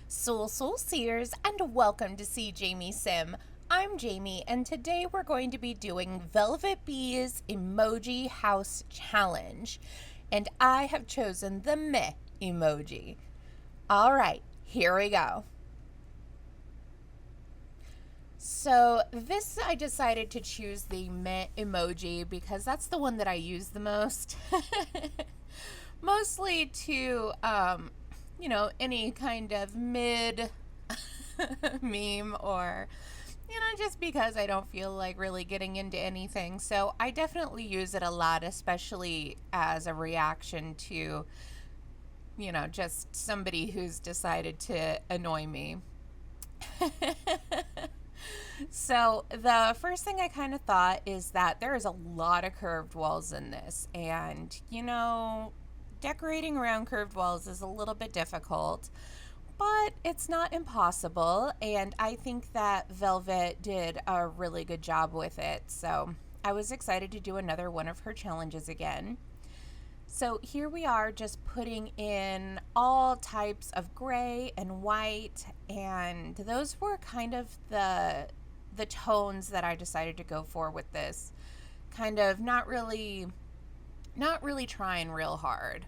Soul Seers, and welcome to SeeJamieSim. I'm Jamie, and today we're going to be doing Velvet Bee's Emoji House Challenge, and I have chosen the meh emoji. All right, here we go. So this, I decided to choose the meh emoji because that's the one that I use the most. Mostly to, any kind of mid meme or, just because I don't feel like really getting into anything. So I definitely use it a lot, especially as a reaction to, just somebody who's decided to annoy me. So the first thing I kind of thought is that there is a lot of curved walls in this, and decorating around curved walls is a little bit difficult, but it's not impossible, and I think that Velvet did a really good job with it. So I was excited to do another one of her challenges again. So here we are, just putting in all types of gray and white, and those were kind of the tones that I decided to go for with this. Kind of not really trying real hard.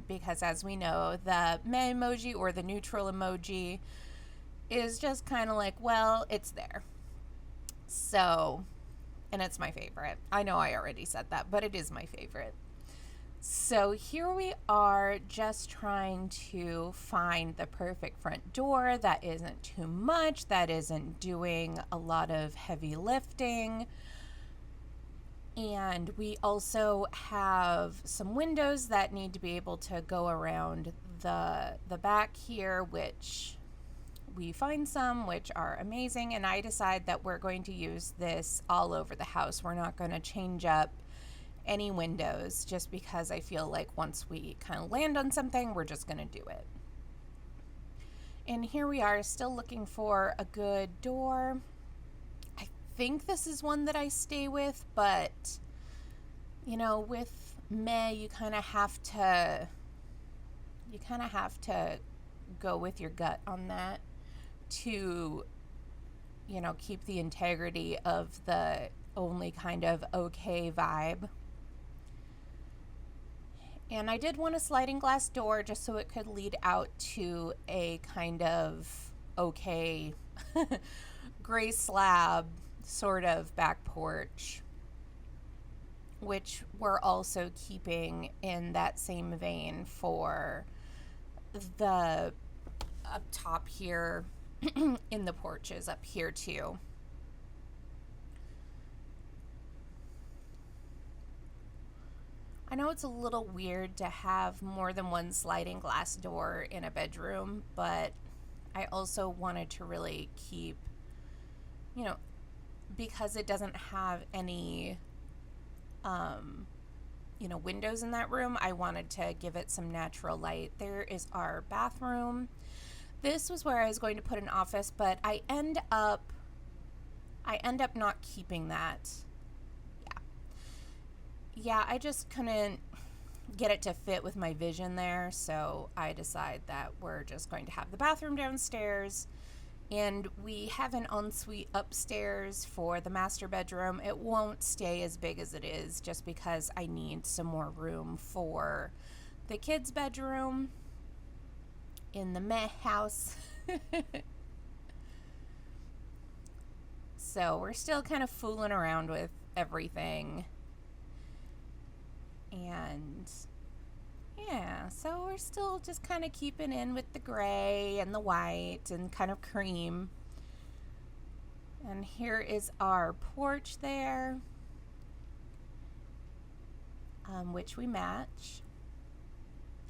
Because as we know, the meh emoji or the neutral emoji is just kind of like, well, it's there. So, and it's my favorite. I know I already said that, but it is my favorite. So here we are, just trying to find the perfect front door that isn't too much, that isn't doing a lot of heavy lifting. And we also have some windows that need to be able to go around the back here, which we find some which are amazing. And I decide that we're going to use this all over the house. We're not going to change up any windows, just because I feel like once we kind of land on something, we're just going to do it. And here we are, still looking for a good door. I think this is one that I stay with, but with meh, you kind of have to go with your gut on that to keep the integrity of the only kind of okay vibe. And I did want a sliding glass door just so it could lead out to a kind of okay gray slab sort of back porch, which we're also keeping in that same vein for the up top here in the porches up here too. I know it's a little weird to have more than one sliding glass door in a bedroom, but I also wanted to really keep, because it doesn't have any, windows in that room, I wanted to give it some natural light. There is our bathroom. This was where I was going to put an office, but I end up not keeping that. Yeah, I just couldn't get it to fit with my vision there, so I decide that we're just going to have the bathroom downstairs, and we have an ensuite upstairs for the master bedroom. It won't stay as big as it is just because I need some more room for the kids' bedroom in the meh house. So we're still kind of fooling around with everything. And yeah, so we're still just kind of keeping in with the gray and the white and kind of cream. And here is our porch there, which we match.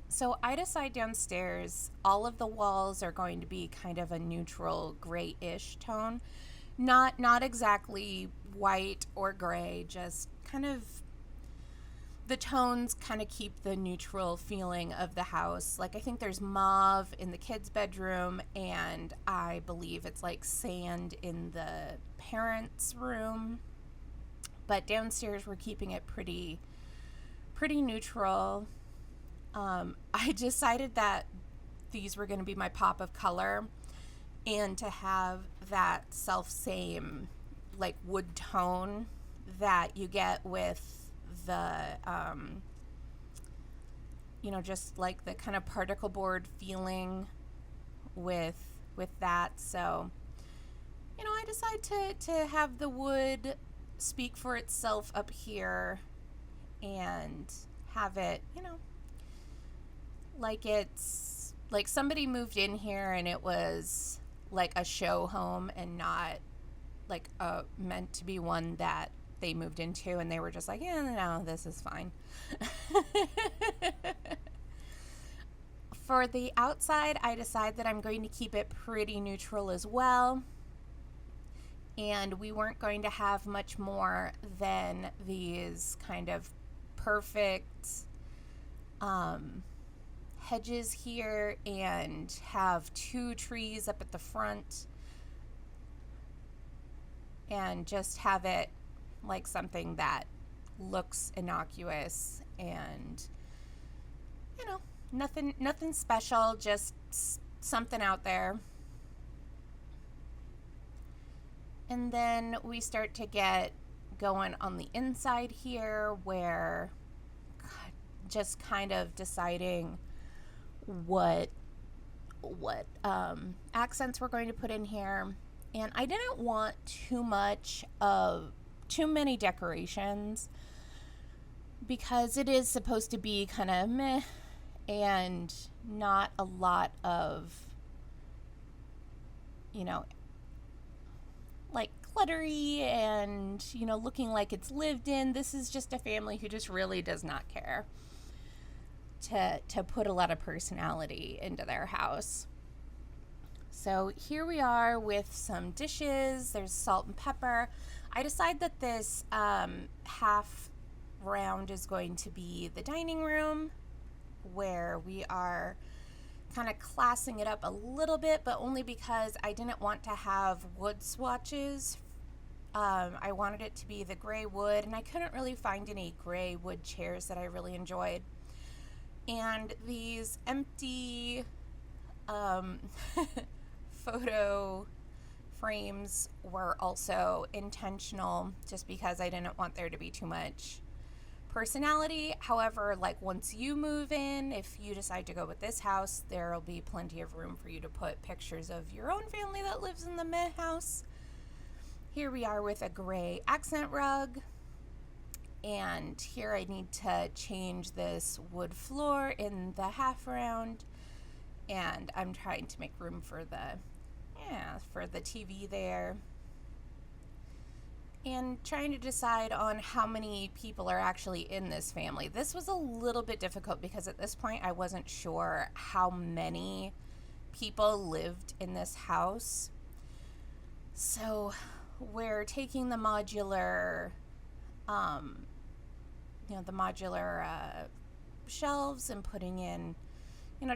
So I decide downstairs all of the walls are going to be kind of a neutral grayish tone. Not exactly white or gray, just kind of the tones kind of keep the neutral feeling of the house. Like, I think there's mauve in the kids' bedroom, and I believe it's like sand in the parents' room. But downstairs, we're keeping it pretty neutral. I decided that these were going to be my pop of color, and to have that self-same like wood tone that you get with the just like the kind of particle board feeling with that. So I decided to have the wood speak for itself up here and have it like it's like somebody moved in here and it was like a show home and not like meant to be one that they moved into, and they were just like, yeah, no, this is fine. For the outside, I decide that I'm going to keep it pretty neutral as well, and we weren't going to have much more than these kind of perfect hedges here, and have 2 trees up at the front, and just have it like something that looks innocuous and nothing special, just something out there. And then we start to get going on the inside here, where just kind of deciding what accents we're going to put in here. And I didn't want too many decorations, because it is supposed to be kind of meh and not a lot of like cluttery and looking like it's lived in. This is just a family who just really does not care to put a lot of personality into their house. So here we are with some dishes. There's salt and pepper. I decide that this half round is going to be the dining room, where we are kind of classing it up a little bit, but only because I didn't want to have wood swatches. I wanted it to be the gray wood, and I couldn't really find any gray wood chairs that I really enjoyed. And these empty photo frames were also intentional, just because I didn't want there to be too much personality. However, like once you move in, if you decide to go with this house, there will be plenty of room for you to put pictures of your own family that lives in the meh house. Here we are with a gray accent rug, and here I need to change this wood floor in the half round, and I'm trying to make room for the TV there, and trying to decide on how many people are actually in this family. This was a little bit difficult, because at this point I wasn't sure how many people lived in this house. So we're taking the modular shelves and putting in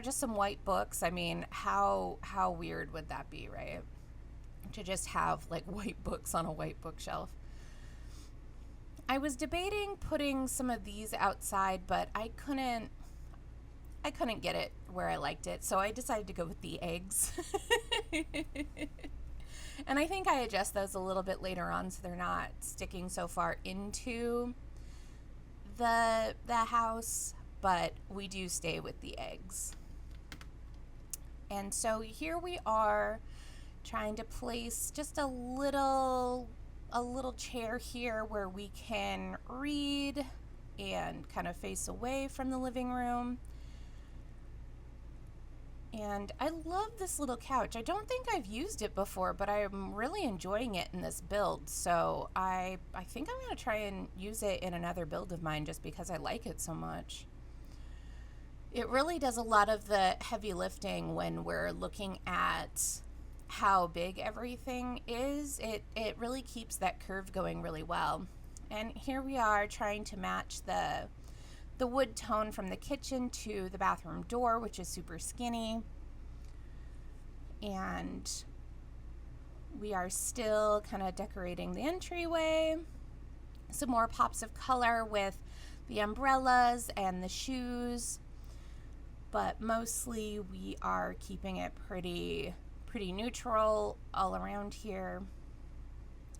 just some white books. I mean, how weird would that be, right? To just have like white books on a white bookshelf. I was debating putting some of these outside, but I couldn't get it where I liked it, so I decided to go with the eggs. And I think I adjust those a little bit later on, so they're not sticking so far into the house, but we do stay with the eggs. And so here we are, trying to place just a little chair here where we can read and kind of face away from the living room. And I love this little couch. I don't think I've used it before, but I'm really enjoying it in this build. So I think I'm going to try and use it in another build of mine, just because I like it so much. It really does a lot of the heavy lifting when we're looking at how big everything is. It really keeps that curve going really well. And here we are trying to match the wood tone from the kitchen to the bathroom door, which is super skinny. And we are still kind of decorating the entryway. Some more pops of color with the umbrellas and the shoes. but mostly we are keeping it pretty neutral all around here.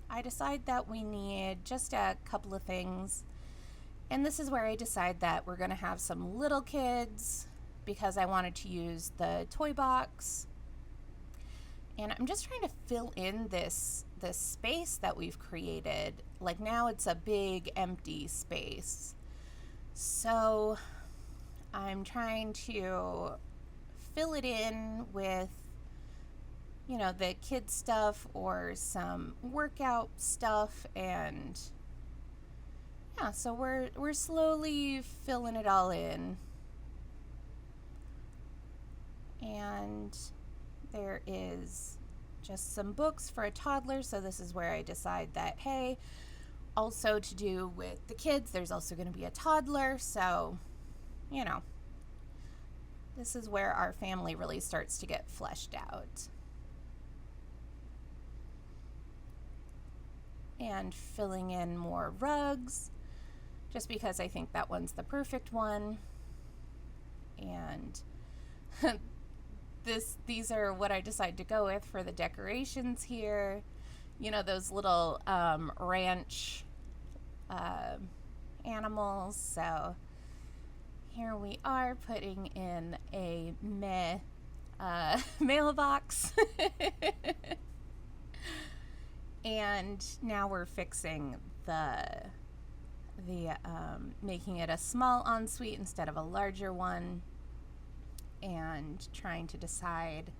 I decide that we need just a couple of things, and this is where I decide that we're going to have some little kids because I wanted to use the toy box. And I'm just trying to fill in this space that we've created. Like now it's a big empty space. So I'm trying to fill it in with, you know, the kids stuff or some workout stuff, and yeah, so we're slowly filling it all in. And there is just some books for a toddler, so this is where I decide that, hey, also to do with the kids, there's also going to be a toddler, so, you know, this is where our family really starts to get fleshed out. And filling in more rugs, just because I think that one's the perfect one. And these are what I decide to go with for the decorations here. You know, those little ranch animals. So here we are putting in a mailbox. And now we're fixing the making it a small ensuite instead of a larger one, and trying to decide,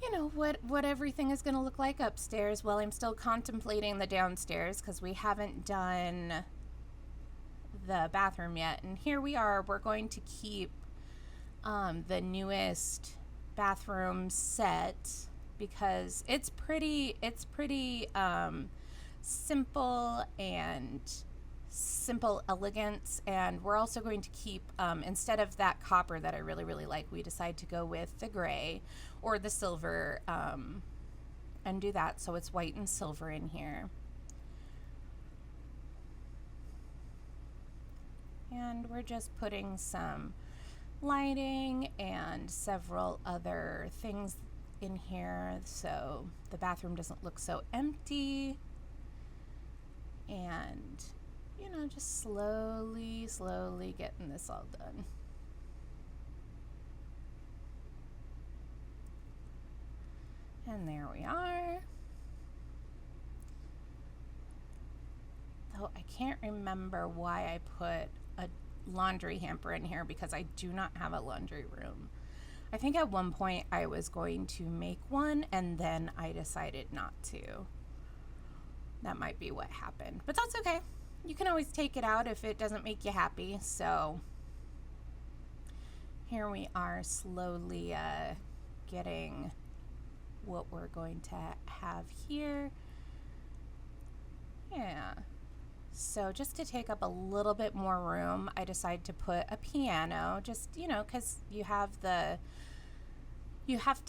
you know, what everything is going to look like upstairs. Well, I'm still contemplating the downstairs because we haven't done the bathroom yet. And here we are. We're going to keep the newest bathroom set because it's pretty simple and simple elegance. And we're also going to keep, instead of that copper that I really like, we decide to go with the gray or the silver, and do that so it's white and silver in here. And we're just putting some lighting and several other things in here so the bathroom doesn't look so empty. And, you know, just slowly getting this all done. And there we are. Though I can't remember why I put a laundry hamper in here because I do not have a laundry room. I think at one point I was going to make one and then I decided not to. That might be what happened, but that's okay. You can always take it out if it doesn't make you happy. So here we are slowly getting what we're going to have here. Yeah. So just to take up a little bit more room, I decided to put a piano, just, you know, because you have to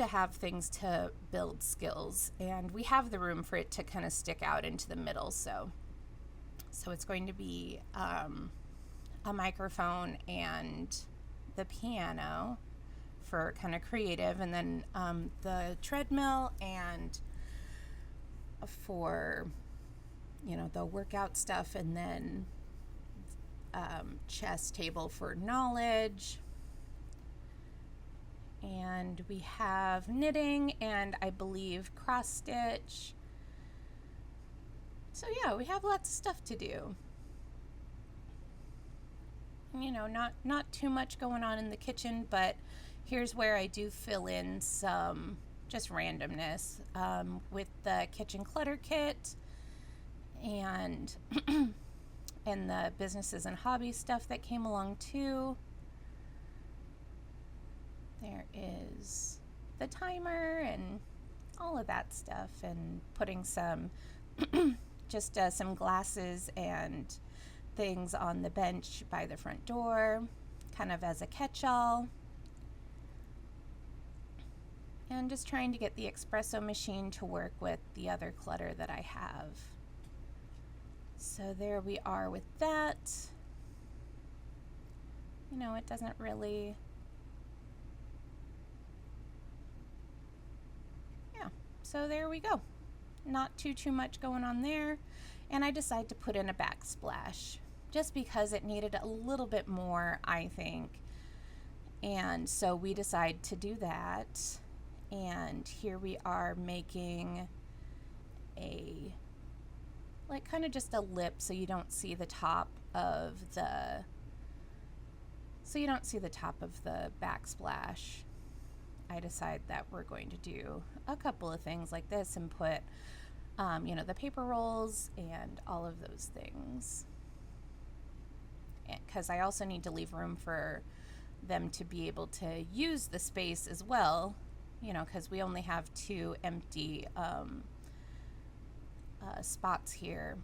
have things to build skills, and we have the room for it to kind of stick out into the middle. So it's going to be a microphone and the piano for kind of creative, and then the treadmill and for, you know, the workout stuff, and then chess table for knowledge. And we have knitting and I believe cross stitch. So yeah, we have lots of stuff to do. You know, not too much going on in the kitchen, but here's where I do fill in some just randomness with the kitchen clutter kit and and the businesses and hobbies stuff that came along too. There is the timer and all of that stuff, and putting some just some glasses and things on the bench by the front door, kind of as a catch-all. And just trying to get the espresso machine to work with the other clutter that I have. So there we are with that. You know, it doesn't really So there we go. Not too much going on there. And I decided to put in a backsplash just because it needed a little bit more, I think. And so we decided to do that. And here we are making a, like, kind of just a lip so you don't see the top of the, backsplash. I decided that we're going to do a couple of things like this and put, the paper rolls and all of those things. Because I also need to leave room for them to be able to use the space as well, because we only have 2 empty spots here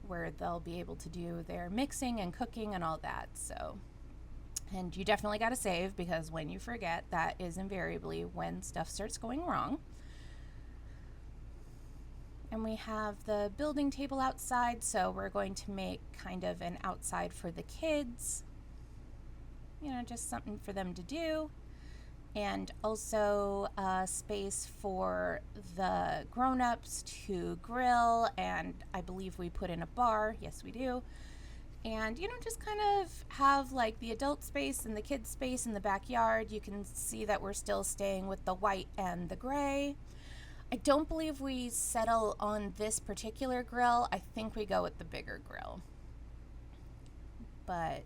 where they'll be able to do their mixing and cooking and all that. So, and you definitely got to save, because when you forget, that is invariably when stuff starts going wrong. And we have the building table outside, so we're going to make kind of an outside for the kids, just something for them to do. And also a space for the grown-ups to grill, and I believe we put in a bar. Yes, we do. And, just kind of have like the adult space and the kids space in the backyard. You can see that we're still staying with the white and the gray. I don't believe we settle on this particular grill. I think we go with the bigger grill. But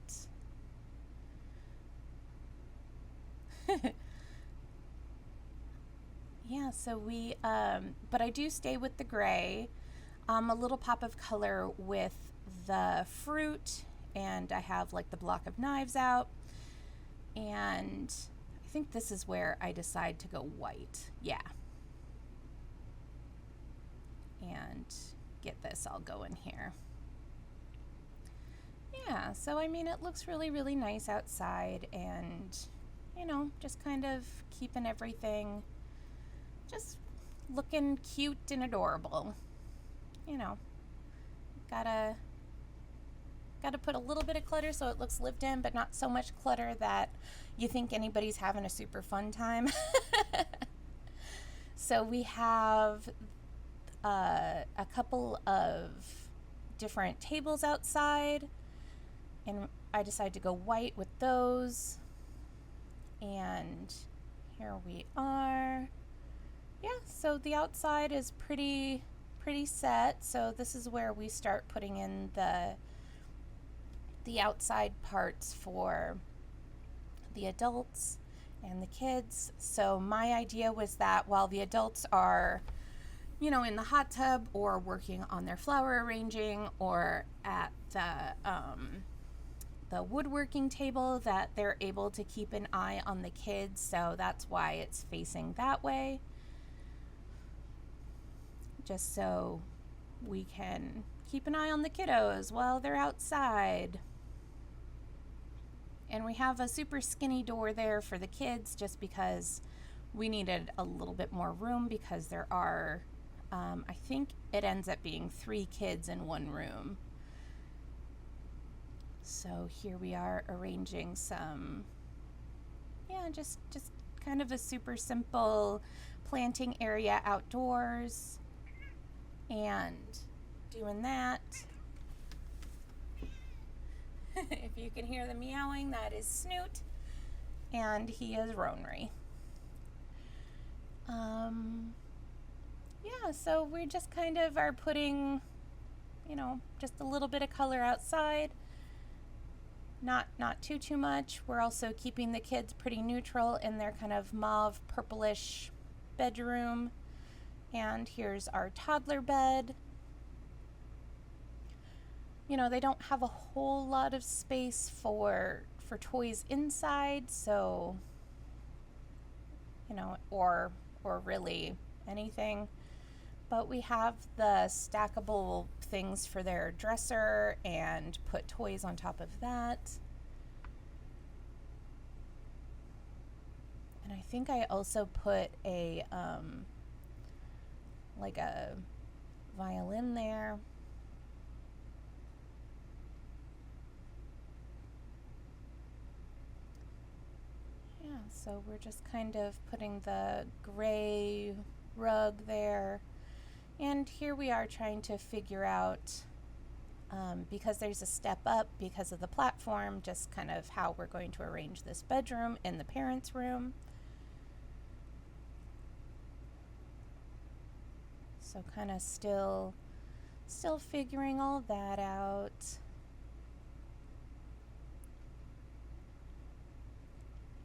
yeah, so we, but I do stay with the gray. A little pop of color with the fruit, and I have like the block of knives out. And I think this is where I decide to go white. Yeah. And get this all going here. Yeah, so I mean, it looks really, really nice outside, and just kind of keeping everything just looking cute and adorable. Gotta put a little bit of clutter so it looks lived in, but not so much clutter that you think anybody's having a super fun time. So we have a couple of different tables outside, and I decided to go white with those. And here we are. Yeah, so the outside is pretty set. So this is where we start putting in the outside parts for the adults and the kids. So my idea was that while the adults are, in the hot tub or working on their flower arranging or at the woodworking table, that they're able to keep an eye on the kids. So that's why it's facing that way. Just so we can keep an eye on the kiddos while they're outside. And we have a super skinny door there for the kids just because we needed a little bit more room, because there are, I think it ends up being 3 kids in one room. So here we are arranging some, just kind of a super simple planting area outdoors. And doing that. If you can hear the meowing, that is Snoot, and he is Ronry. Yeah, so we just kind of are putting, just a little bit of color outside. Not too much. We're also keeping the kids pretty neutral in their kind of mauve purplish bedroom. And here's our toddler bed. They don't have a whole lot of space for toys inside, so or really anything. But we have the stackable things for their dresser and put toys on top of that. And I think I also put a like a violin there. Yeah, so we're just kind of putting the gray rug there. And here we are trying to figure out, because there's a step up because of the platform, just kind of how we're going to arrange this bedroom in the parents' room. So kind of still figuring all that out.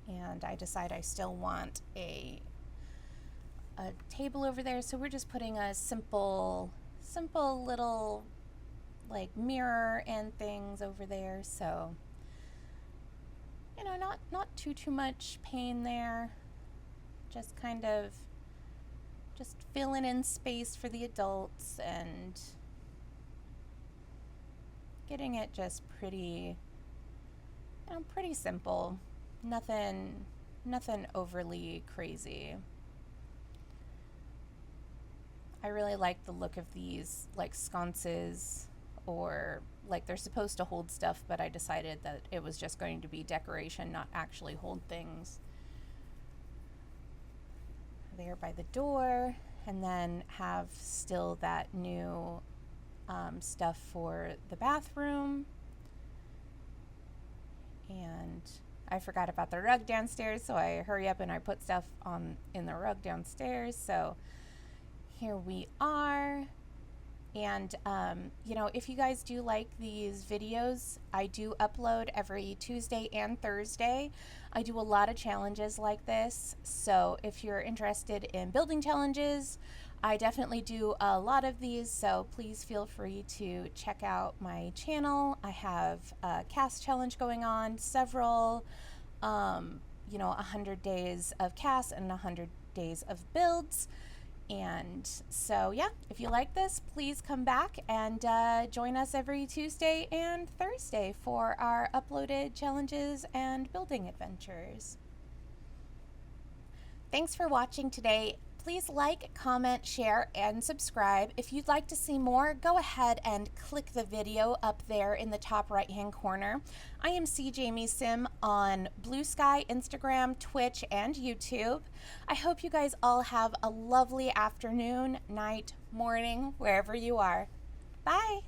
And I decide I still want a table over there, so we're just putting a simple little like mirror and things over there, so you know, not too much pain there, just kind of just filling in space for the adults and getting it just pretty, you know, pretty simple. Nothing overly crazy. I really like the look of these like sconces, or like they're supposed to hold stuff, but I decided that it was just going to be decoration, not actually hold things. There by the door, and then have still that new stuff for the bathroom. And I forgot about the rug downstairs, so I hurry up and I put stuff on in the rug downstairs. So here we are. And you know, if you guys do like these videos, I do upload every Tuesday and Thursday. I do a lot of challenges like this, so if you're interested in building challenges, I definitely do a lot of these, so please feel free to check out my channel. I have a cast challenge going on, several, you know, 100 days of cast and 100 days of builds. And so, yeah, if you like this, please come back and join us every Tuesday and Thursday for our uploaded challenges and building adventures. Thanks for watching today. Please like, comment, share, and subscribe. If you'd like to see more, go ahead and click the video up there in the top right-hand corner. I am SeeJamieSim on Blue Sky, Instagram, Twitch, and YouTube. I hope you guys all have a lovely afternoon, night, morning, wherever you are. Bye!